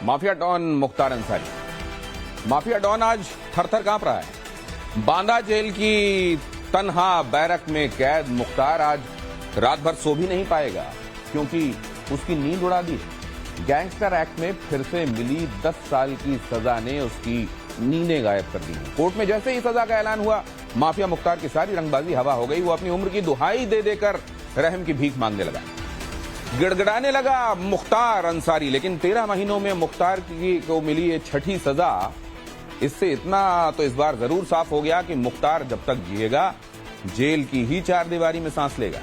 Mafia don Mukhtar Ansari. Mafia don आज थर-थर कांप रहा है। बांदा जेल की तन्हा बैरक में कैद मुख्तार आज रात भर सो भी नहीं पाएगा, क्योंकि उसकी नींद उड़ा दी। गैंगस्टर एक्ट में फिर से मिली 10 साल की सजा ने उसकी नींदें गायब कर दी। कोर्ट में जैसे ही सजा का ऐलान हुआ, माफिया मुख्तार की सारी रंगबाजी हवा हो गई। वो अपनी उम्र की दुहाई दे देकर रहम की भीख मांगने लगा, गिड़गिड़ाने लगा मुख्तार अंसारी। लेकिन 13 महीनों में मुख्तार को मिली ये छठी सजा। इससे इतना तो इस बार जरूर साफ हो गया कि मुख्तार जब तक जिएगा जेल की ही चारदीवारी में सांस लेगा।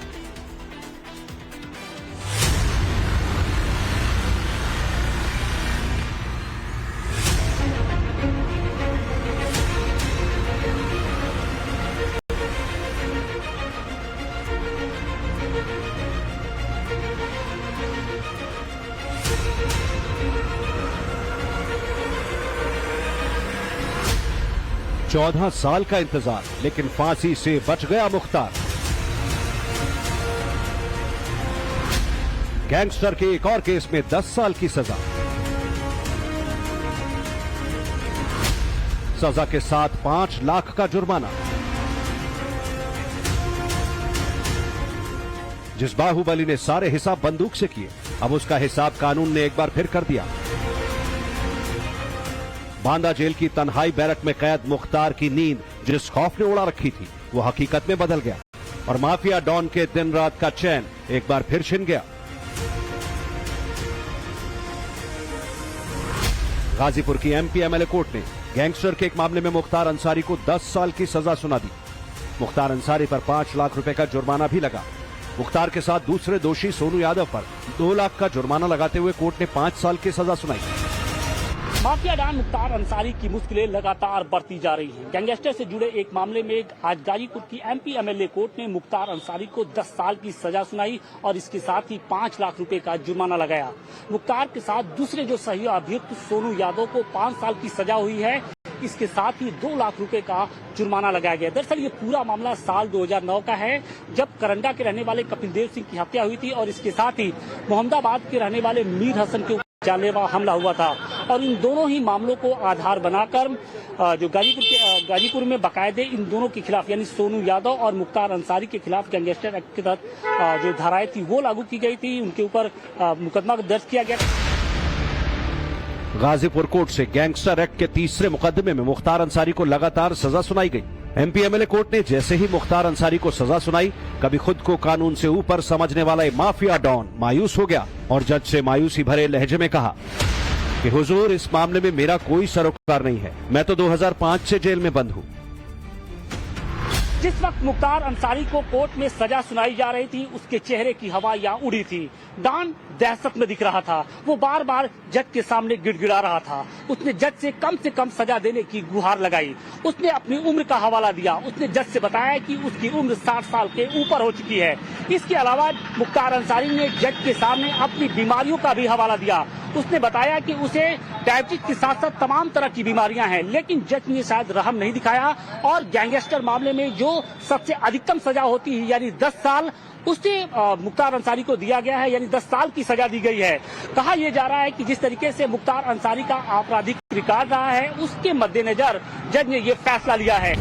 चौदह साल का इंतजार, लेकिन फांसी से बच गया मुख्तार। गैंगस्टर के एक और केस में 10 साल की सजा। सजा के साथ 5 लाख का जुर्माना। जिस बाहुबली ने सारे हिसाब बंदूक से किए, अब उसका हिसाब कानून ने एक बार फिर कर दिया। बांदा जेल की तन्हाई बैरक में कैद मुख्तार की नींद जिस खौफ ने उड़ा रखी थी, वो हकीकत में बदल गया और माफिया डॉन के दिन रात का चैन एक बार फिर छिन गया। गाजीपुर की एमपी एमएलए कोर्ट ने गैंगस्टर के एक मामले में मुख्तार अंसारी को 10 साल की सजा सुना दी। मुख्तार अंसारी पर 5 लाख रुपए का जुर्माना भी लगा। मुख्तार के साथ दूसरे दोषी सोनू यादव पर 2 लाख का जुर्माना लगाते हुए कोर्ट ने 5 साल की सजा सुनाई। माफिया डॉन मुख्तार अंसारी की मुश्किलें लगातार बढ़ती जा रही हैं। गैंगस्टर से जुड़े एक मामले में आज गाजीपुर की एमपी एमएलए कोर्ट ने मुख्तार अंसारी को 10 साल की सजा सुनाई और इसके साथ ही 5 लाख रुपए का जुर्माना लगाया। मुख्तार के साथ दूसरे जो सही अभियुक्त सोनू यादव को 5 साल की सजा हुई है। इसके साथ ही 2 लाख रुपए का जुर्माना लगाया गया। दरअसल ये पूरा मामला साल 2009 का है, जब करंडा के रहने वाले कपिल देव सिंह की हत्या हुई थी और इसके साथ ही मोहम्मदाबाद के रहने वाले मीर हसन के जानलेवा हमला हुआ था। और इन दोनों ही मामलों को आधार बनाकर जो गाजीपुर में बाकायदे इन दोनों के खिलाफ यानी सोनू यादव और मुख्तार अंसारी के खिलाफ गैंगस्टर एक्ट के तहत जो धाराएं थी वो लागू की गई थी। उनके ऊपर मुकदमा दर्ज किया गया। गाजीपुर कोर्ट से गैंगस्टर एक्ट के तीसरे मुकदमे में मुख्तार अंसारी को लगातार सजा सुनाई गई। एमपी एमएलए कोर्ट ने जैसे ही मुख्तार अंसारी को सजा सुनाई, कभी खुद को कानून से ऊपर समझने वाला ये माफिया डॉन मायूस हो गया और जज से मायूसी भरे लहजे में कहा कि हुजूर, इस मामले में मेरा कोई सरोकार नहीं है। मैं तो 2005 से जेल में बंद हूँ। जिस वक्त मुख्तार अंसारी को कोर्ट में सजा सुनाई जा रही थी, उसके चेहरे की हवाइयां उड़ी थी। डॉन दहशत में दिख रहा था। वो बार बार जज के सामने गिड़गिड़ा रहा था। उसने जज से कम सजा देने की गुहार लगाई। उसने अपनी उम्र का हवाला दिया। उसने जज से बताया कि उसकी उम्र 60 साल के ऊपर हो चुकी है। इसके अलावा मुख्तार अंसारी ने जज के सामने अपनी बीमारियों का भी हवाला दिया। उसने बताया कि उसे डायबिटीज के साथ साथ तमाम तरह की बीमारियां हैं, लेकिन जज ने शायद रहम नहीं दिखाया और गैंगस्टर मामले में जो सबसे अधिकतम सजा होती है यानी 10 साल, उसे मुख्तार अंसारी को दिया गया है, यानी 10 साल की सजा दी गई है। कहा यह जा रहा है कि जिस तरीके से मुख्तार अंसारी का आपराधिक रिकॉर्ड रहा है, उसके मद्देनजर जज ने यह फैसला लिया है।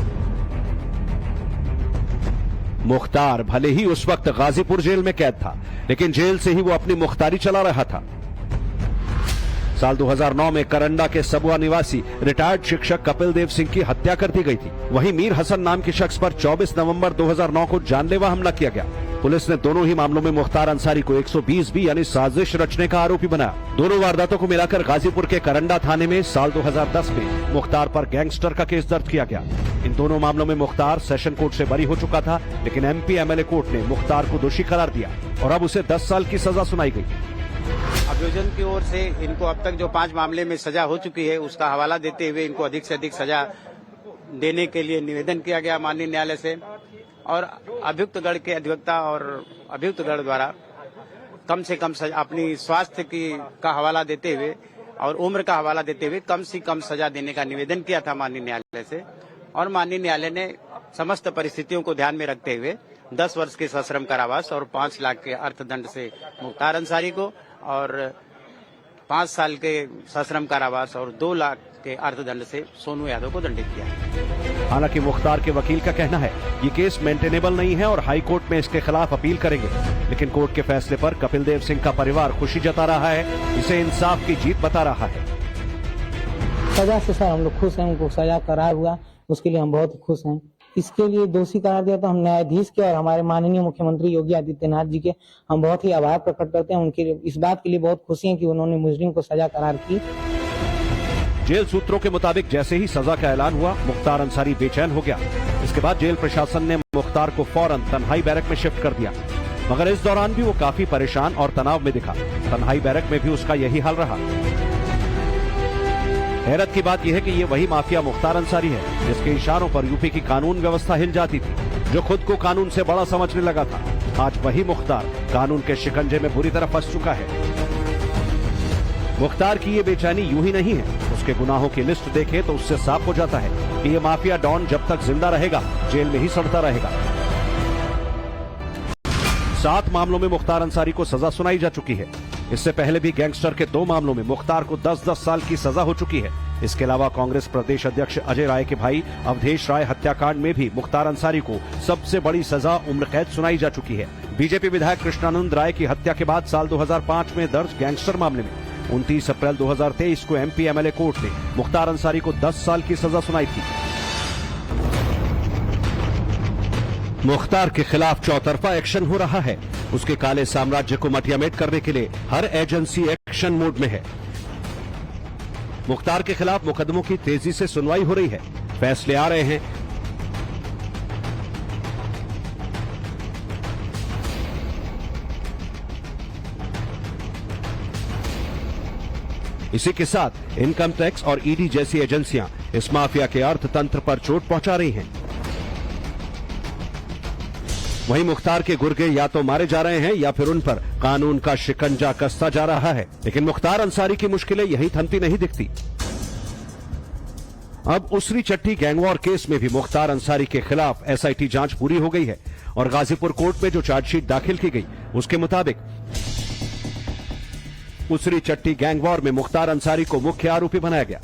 मुख्तार भले ही उस वक्त गाजीपुर जेल में कैद था, लेकिन जेल से ही वो अपनी मुख्तारी चला रहा था। साल 2009 में करंडा के सबुआ निवासी रिटायर्ड शिक्षक कपिल देव सिंह की हत्या कर दी गई थी। वहीं मीर हसन नाम के शख्स पर 24 नवंबर 2009 को जानलेवा हमला किया गया। पुलिस ने दोनों ही मामलों में मुख्तार अंसारी को 120 बी यानी साजिश रचने का आरोपी बनाया। दोनों वारदातों को मिलाकर गाजीपुर के करंडा थाने में साल 2010 में मुख्तार पर गैंगस्टर का केस दर्ज किया गया। इन दोनों मामलों में मुख्तार सेशन कोर्ट से बरी हो चुका था, लेकिन एमपी एमएलए कोर्ट ने मुख्तार को दोषी करार दिया और अब उसे 10 साल की सजा सुनाई गई। अभियोजन की ओर से इनको अब तक जो 5 मामले में सजा हो चुकी है, उसका हवाला देते हुए इनको अधिक से अधिक सजा देने के लिए निवेदन किया गया माननीय न्यायालय से। और अभियुक्तगण के अधिवक्ता और अभियुक्तगण द्वारा कम से कम अपनी स्वास्थ्य का हवाला देते हुए और उम्र का हवाला देते हुए कम से कम सजा देने का निवेदन किया था माननीय न्यायालय से। और माननीय न्यायालय ने समस्त परिस्थितियों को ध्यान में रखते हुए 10 वर्ष के सश्रम कारावास और 5 लाख के अर्थदंड से मुख्तार अंसारी को और 5 साल के सश्रम कारावास और 2 लाख के अर्थदंड से सोनू यादव को दंडित किया है। हालांकि मुख्तार के वकील का कहना है ये केस मेंटेनेबल नहीं है और हाई कोर्ट में इसके खिलाफ अपील करेंगे, लेकिन कोर्ट के फैसले पर कपिल देव सिंह का परिवार खुशी जता रहा है, इसे इंसाफ की जीत बता रहा है। सजा से सर हम लोग खुश हैं, उनको सजा करार हुआ उसके लिए हम बहुत खुश हैं। इसके लिए दोषी करार दिया तो हम न्यायाधीश के और हमारे माननीय मुख्यमंत्री योगी आदित्यनाथ जी के हम बहुत ही आभार प्रकट करते हैं। उनके लिए इस बात के लिए बहुत खुशी है कि उन्होंने मुजरिम को सजा करार की। जेल सूत्रों के मुताबिक जैसे ही सजा का ऐलान हुआ, मुख्तार अंसारी बेचैन हो गया। इसके बाद जेल प्रशासन ने मुख्तार को फौरन तन्हाई बैरक में शिफ्ट कर दिया, मगर इस दौरान भी वो काफी परेशान और तनाव में दिखा। तन्हाई बैरक में भी उसका यही हाल रहा। हैरत की बात यह है कि ये वही माफिया मुख्तार अंसारी है जिसके इशारों पर यूपी की कानून व्यवस्था हिल जाती थी, जो खुद को कानून से बड़ा समझने लगा था। आज वही मुख्तार कानून के शिकंजे में बुरी तरह फंस चुका है। मुख्तार की ये बेचैनी यूं ही नहीं है, उसके गुनाहों की लिस्ट देखें तो उससे साफ हो जाता है कि ये माफिया डॉन जब तक जिंदा रहेगा जेल में ही सड़ता रहेगा। 7 मामलों में मुख्तार अंसारी को सजा सुनाई जा चुकी है। इससे पहले भी गैंगस्टर के 2 मामलों में मुख्तार को 10-10 साल की सजा हो चुकी है। इसके अलावा कांग्रेस प्रदेश अध्यक्ष अजय राय के भाई अवधेश राय हत्याकांड में भी मुख्तार अंसारी को सबसे बड़ी सजा उम्र कैद सुनाई जा चुकी है। बीजेपी विधायक कृष्णानंद राय की हत्या के बाद साल 2005 में दर्ज गैंगस्टर मामले में 29 अप्रैल 2023 को एमपी एमएलए कोर्ट ने मुख्तार अंसारी को 10 साल की सजा सुनाई थी। मुख्तार के खिलाफ चौतरफा एक्शन हो रहा है। उसके काले साम्राज्य को मटियामेट करने के लिए हर एजेंसी एक्शन मोड में है। मुख्तार के खिलाफ मुकदमों की तेजी से सुनवाई हो रही है, फैसले आ रहे हैं। इसी के साथ इनकम टैक्स और ईडी जैसी एजेंसियां इस माफिया के अर्थतंत्र पर चोट पहुंचा रही हैं। वहीं मुख्तार के गुर्गे या तो मारे जा रहे हैं या फिर उन पर कानून का शिकंजा कसता जा रहा है, लेकिन मुख्तार अंसारी की मुश्किलें यहीं थमती नहीं दिखती। अब उसरी चट्टी गैंगवॉर केस में भी मुख्तार अंसारी के खिलाफ एसआईटी जांच पूरी हो गई है और गाजीपुर कोर्ट में जो चार्जशीट दाखिल की गई उसके मुताबिक उसरी चट्टी गैंगवॉर में मुख्तार अंसारी को मुख्य आरोपी बनाया गया।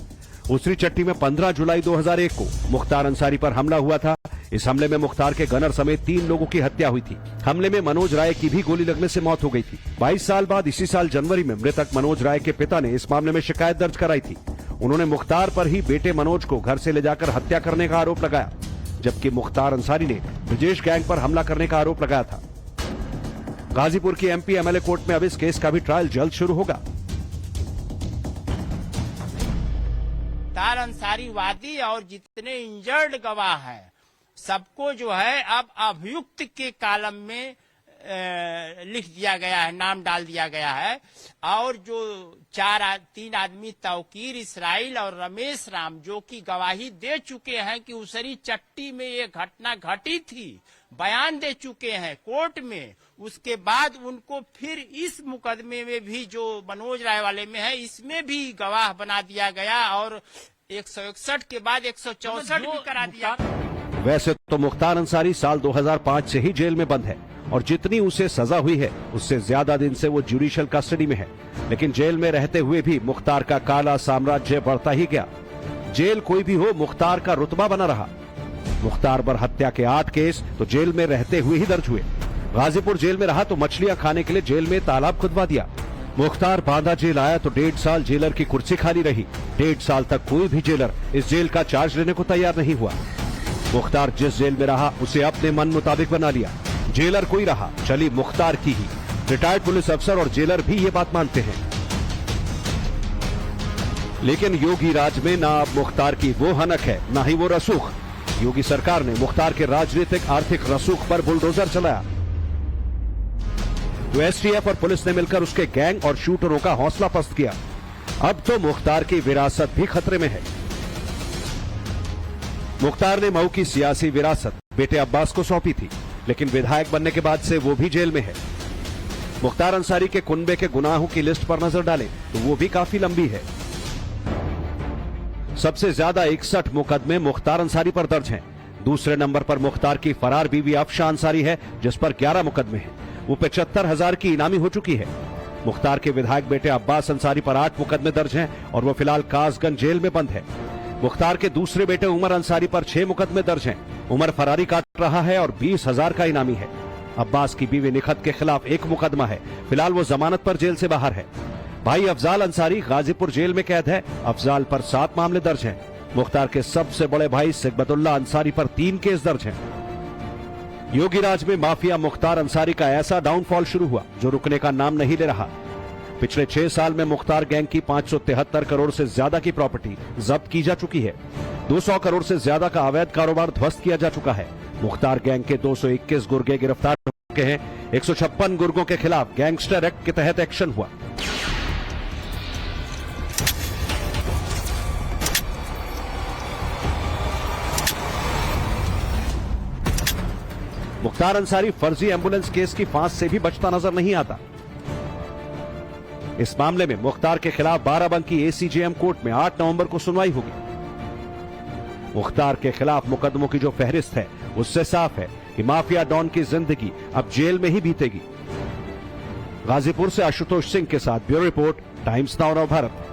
उसरी चट्टी में 15 जुलाई 2001 को मुख्तार अंसारी पर हमला हुआ था। इस हमले में मुख्तार के गनर समेत 3 लोगों की हत्या हुई थी। हमले में मनोज राय की भी गोली लगने से मौत हो गई थी। 22 साल बाद इसी साल जनवरी में मृतक मनोज राय के पिता ने इस मामले में शिकायत दर्ज कराई थी। उन्होंने मुख्तार पर ही बेटे मनोज को घर से ले जाकर हत्या करने का आरोप लगाया, जबकि मुख्तार अंसारी ने ब्रजेश गैंग पर हमला करने का आरोप लगाया था। गाजीपुर की एमपी एमएलए कोर्ट में अब इस केस का भी ट्रायल जल्द शुरू होगा। मुख्तार अंसारी वादी और जितने इंजर्ड गवाह हैं सबको जो है अब अभियुक्त के कॉलम में लिख दिया गया है, नाम डाल दिया गया है। और जो 3 आदमी तौकीर इसराइल और रमेश राम जो कि गवाही दे चुके हैं कि उसरी चट्टी में ये घटना घटी थी, बयान दे चुके हैं कोर्ट में। उसके बाद उनको फिर इस मुकदमे में भी जो मनोज राय वाले में है इसमें भी गवाह बना दिया गया और 161 के बाद 164 भी करा दिया। वैसे तो मुख्तार अंसारी साल 2005 से ही जेल में बंद है और जितनी उसे सजा हुई है उससे ज्यादा दिन से वो जुडिशियल कस्टडी में है, लेकिन जेल में रहते हुए भी मुख्तार का काला साम्राज्य बढ़ता ही गया। जेल कोई भी हो, मुख्तार का रुतबा बना रहा। मुख्तार पर हत्या के 8 केस तो जेल में रहते हुए ही दर्ज हुए। गाजीपुर जेल में रहा तो मछलियां खाने के लिए जेल में तालाब खुदवा दिया। मुख्तार बांदा जेल आया तो 1.5 साल जेलर की कुर्सी खाली रही। 1.5 साल तक कोई भी जेलर इस जेल का चार्ज लेने को तैयार नहीं हुआ। मुख्तार जिस जेल में रहा उसे अपने मन मुताबिक बना लिया। जेलर कोई रहा, चली मुख्तार की ही। रिटायर्ड पुलिस अफसर और जेलर भी ये बात मानते हैं। लेकिन योगी राज में ना अब मुख्तार की वो हनक है, ना ही वो रसूख। योगी सरकार ने मुख्तार के राजनीतिक आर्थिक रसूख पर बुलडोजर चलाया तो एसटीएफ और पुलिस ने मिलकर उसके गैंग और शूटरों का हौसला पस्त किया। अब तो मुख्तार की विरासत भी खतरे में है। मुख्तार ने मऊ की सियासी विरासत बेटे अब्बास को सौंपी थी, लेकिन विधायक बनने के बाद से वो भी जेल में है। मुख्तार अंसारी के कुनबे के गुनाहों की लिस्ट पर नजर डालें तो वो भी काफी लंबी है। सबसे ज्यादा 61 मुकदमे मुख्तार अंसारी पर दर्ज हैं। दूसरे नंबर पर मुख्तार की फरार बीवी अफशा अंसारी है, जिस पर 11 मुकदमे हैं। वो 75,000 की इनामी हो चुकी है। मुख्तार के विधायक बेटे अब्बास अंसारी पर 8 मुकदमे दर्ज हैं और वो फिलहाल कासगंज जेल में बंद है। मुख्तार के दूसरे बेटे उमर अंसारी पर 6 मुकदमे दर्ज हैं। उमर फरारी काट रहा है और 20,000 का इनामी है। अब्बास की बीवी निखत के खिलाफ 1 मुकदमा है, फिलहाल वो जमानत पर जेल से बाहर है। भाई अफजाल अंसारी गाजीपुर जेल में कैद है। अफजाल पर 7 मामले दर्ज हैं। मुख्तार के सबसे बड़े भाई सिकबतुल्लाह अंसारी पर 3 केस दर्ज हैं। योगी राज में माफिया मुख्तार अंसारी का ऐसा डाउनफॉल शुरू हुआ जो रुकने का नाम नहीं ले रहा। पिछले 6 साल में मुख्तार गैंग की 573 करोड़ से ज्यादा की प्रॉपर्टी जब्त की जा चुकी है। 200 करोड़ से ज्यादा का अवैध कारोबार ध्वस्त किया जा चुका है। मुख्तार गैंग के 221 गुर्गे गिरफ्तार हो चुके हैं। 156 गुर्गों के खिलाफ गैंगस्टर एक्ट के तहत एक्शन हुआ। मुख्तार अंसारी फर्जी एम्बुलेंस केस की फांस से भी बचता नजर नहीं आता। इस मामले में मुख्तार के खिलाफ बाराबंकी एसीजेएम कोर्ट में 8 नवंबर को सुनवाई होगी। मुख्तार के खिलाफ मुकदमों की जो फहरिस्त है उससे साफ है कि माफिया डॉन की जिंदगी अब जेल में ही बीतेगी। गाजीपुर से आशुतोष सिंह के साथ bureau report, times now Bharat.